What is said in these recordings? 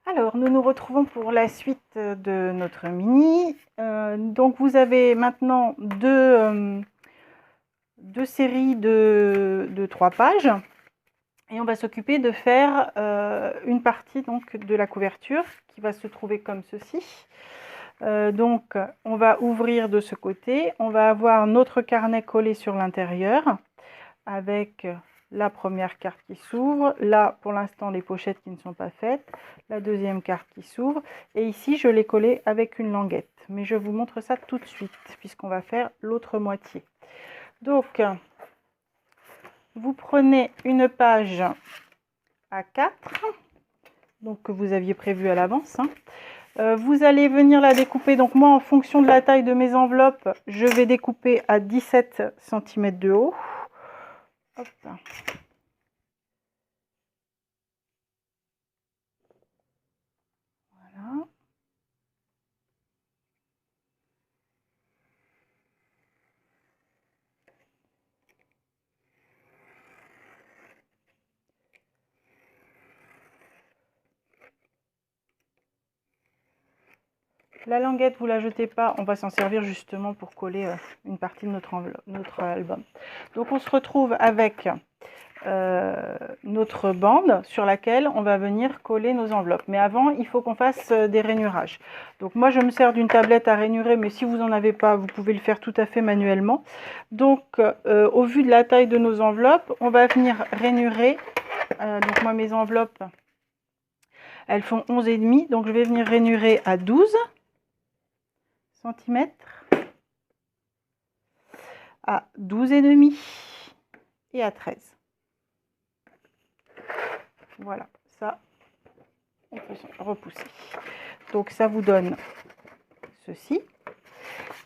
Alors, nous nous retrouvons pour la suite de notre mini. Donc, vous avez maintenant deux séries de 3 pages. Et on va s'occuper de faire une partie donc, de la couverture qui va se trouver comme ceci. Donc, on va ouvrir de ce côté. On va avoir notre carnet collé sur l'intérieur avec la première carte qui s'ouvre. Là, pour l'instant, les pochettes qui ne sont pas faites. La deuxième carte qui s'ouvre. Et ici, je l'ai collé avec une languette. Mais je vous montre ça tout de suite, puisqu'on va faire l'autre moitié. Donc, vous prenez une page A4, donc que vous aviez prévu à l'avance. Vous allez venir la découper. Donc moi, en fonction de la taille de mes enveloppes, je vais découper à 17 cm de haut. Hop. Voilà. La languette, vous la jetez pas, on va s'en servir justement pour coller une partie de notre album. Donc on se retrouve avec notre bande sur laquelle on va venir coller nos enveloppes. Mais avant, il faut qu'on fasse des rainurages. Donc moi, je me sers d'une tablette à rainurer, mais si vous n'en avez pas, vous pouvez le faire tout à fait manuellement. Donc au vu de la taille de nos enveloppes, on va venir rainurer. Donc moi, mes enveloppes, elles font 11,5, donc je vais venir rainurer à 12 cm, à 12,5 et à 13. Voilà, ça, on peut repousser. Donc ça vous donne ceci.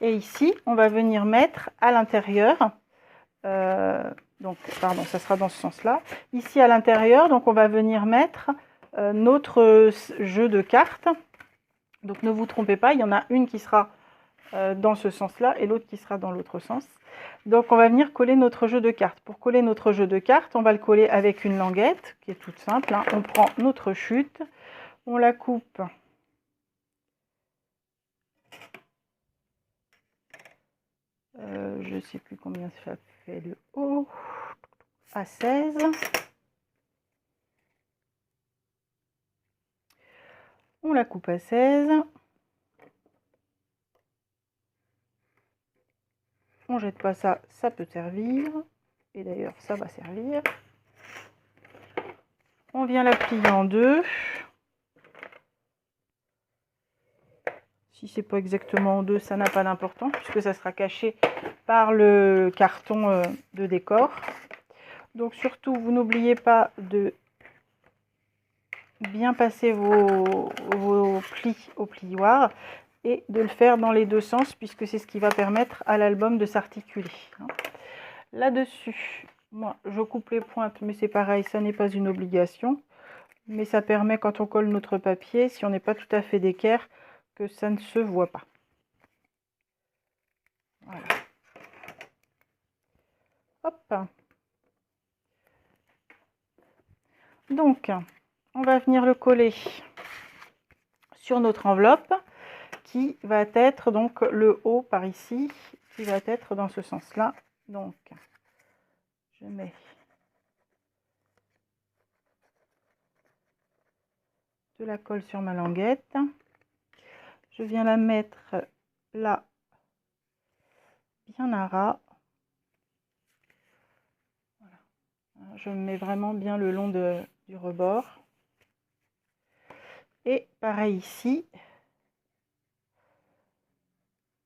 Et ici, on va venir mettre à l'intérieur, donc pardon, ça sera dans ce sens-là. Ici à l'intérieur, donc on va venir mettre notre jeu de cartes. Donc ne vous trompez pas, il y en a une qui sera dans ce sens-là et l'autre qui sera dans l'autre sens. Donc on va venir coller notre jeu de cartes. Pour coller notre jeu de cartes, on va le coller avec une languette qui est toute simple. Hein. On prend notre chute, on la coupe je ne sais plus combien ça fait de haut, à 16. On la coupe à 16. On jette pas ça, ça peut servir. Et d'ailleurs, ça va servir. On vient la plier en deux. Si c'est pas exactement en deux, ça n'a pas d'importance puisque ça sera caché par le carton de décor. Donc surtout, vous n'oubliez pas de bien passer vos plis au plioir et de le faire dans les deux sens puisque c'est ce qui va permettre à l'album de s'articuler. Là-dessus, moi je coupe les pointes, mais c'est pareil, ça n'est pas une obligation. Mais ça permet quand on colle notre papier, si on n'est pas tout à fait d'équerre, que ça ne se voit pas. Voilà. Hop. Donc, on va venir le coller sur notre enveloppe qui va être donc le haut par ici, qui va être dans ce sens-là. Donc, je mets de la colle sur ma languette. Je viens la mettre là, bien à ras. Voilà. Je mets vraiment bien le long du rebord. Et pareil ici.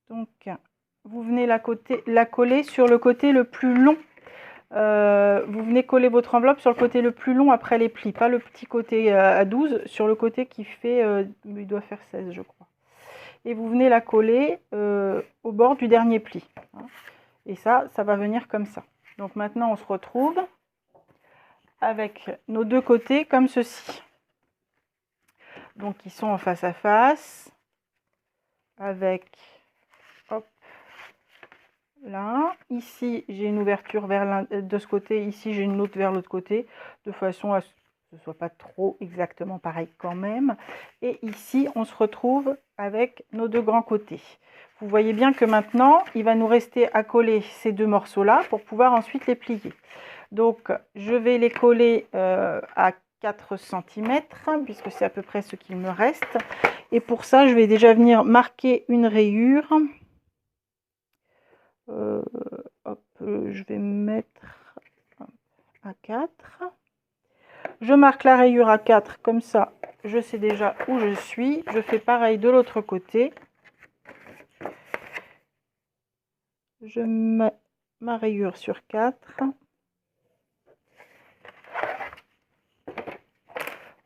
Donc, vous venez la coller sur le côté le plus long. Vous venez coller votre enveloppe sur le côté le plus long après les plis, pas le petit côté à 12, sur le côté qui fait, il doit faire 16 je crois. Et vous venez la coller au bord du dernier pli. Et ça va venir comme ça. Donc maintenant on se retrouve avec nos deux côtés comme ceci. Donc ils sont en face à face, avec, hop, là, ici j'ai une ouverture vers de ce côté, ici j'ai une autre vers l'autre côté, de façon à ce soit pas trop exactement pareil quand même. Et ici, on se retrouve avec nos deux grands côtés. Vous voyez bien que maintenant, il va nous rester à coller ces deux morceaux-là pour pouvoir ensuite les plier. Donc, je vais les coller à 4 cm, puisque c'est à peu près ce qu'il me reste. Et pour ça, je vais déjà venir marquer une rayure. Hop, je vais mettre à 4. Je marque la rayure à 4, comme ça, je sais déjà où je suis. Je fais pareil de l'autre côté. Je mets ma rayure sur 4.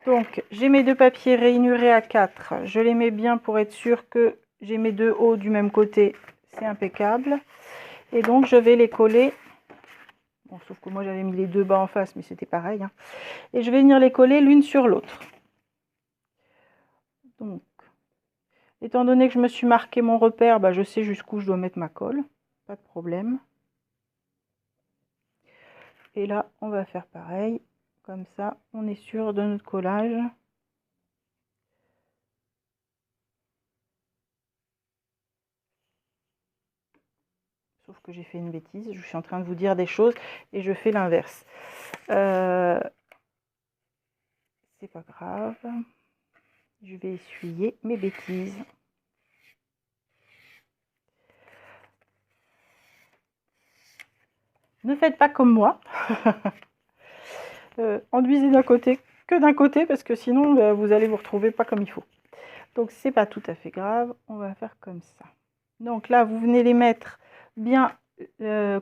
Donc, j'ai mes deux papiers rainurés à 4. Je les mets bien pour être sûr que j'ai mes deux hauts du même côté. C'est impeccable. Et donc, je vais les coller. Bon, sauf que moi, j'avais mis les deux bas en face, mais c'était pareil. Hein. Et je vais venir les coller l'une sur l'autre. Donc, étant donné que je me suis marqué mon repère, je sais jusqu'où je dois mettre ma colle. Pas de problème. Et là, on va faire pareil. Comme ça, on est sûr de notre collage. Sauf que j'ai fait une bêtise. Je suis en train de vous dire des choses et je fais l'inverse. C'est pas grave. Je vais essuyer mes bêtises. Ne faites pas comme moi. Enduisez d'un côté que d'un côté parce que sinon vous allez vous retrouver pas comme il faut. Donc c'est pas tout à fait grave. On va faire comme ça. Donc là vous venez les mettre bien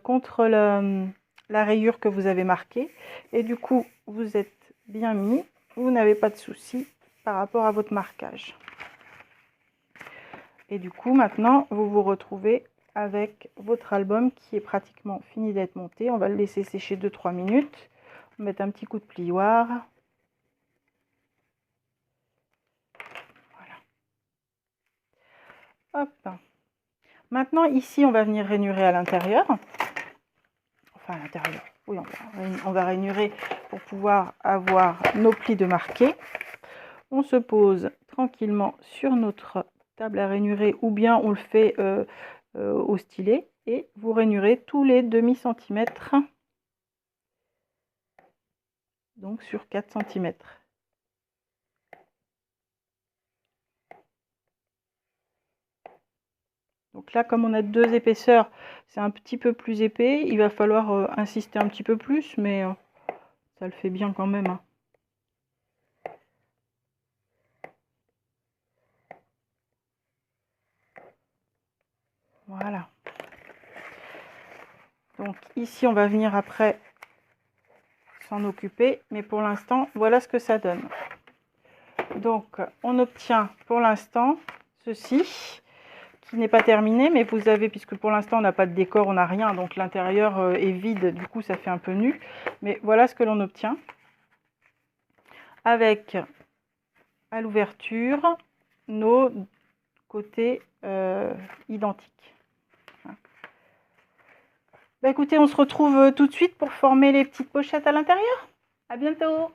contre la rayure que vous avez marquée et du coup vous êtes bien mis. Vous n'avez pas de souci par rapport à votre marquage. Et du coup maintenant vous vous retrouvez avec votre album qui est pratiquement fini d'être monté. On va le laisser sécher 2-3 minutes. On va mettre un petit coup de plioir. Voilà. Hop. Maintenant ici on va venir rainurer à l'intérieur. Enfin à l'intérieur. Oui, on va rainurer pour pouvoir avoir nos plis de marqué. On se pose tranquillement sur notre table à rainurer ou bien on le fait au stylet et vous rainurez tous les demi-centimètres, donc sur 4 cm. Donc là, comme on a deux épaisseurs, c'est un petit peu plus épais. Il va falloir insister un petit peu plus, mais ça le fait bien quand même. Hein. Voilà. Donc ici, on va venir après s'en occuper, mais pour l'instant, voilà ce que ça donne. Donc, on obtient pour l'instant ceci, qui n'est pas terminé, mais vous avez, puisque pour l'instant, on n'a pas de décor, on n'a rien, donc l'intérieur est vide, du coup, ça fait un peu nu. Mais voilà ce que l'on obtient. Avec, à l'ouverture, nos côtés identiques. Écoutez, on se retrouve tout de suite pour former les petites pochettes à l'intérieur. À bientôt!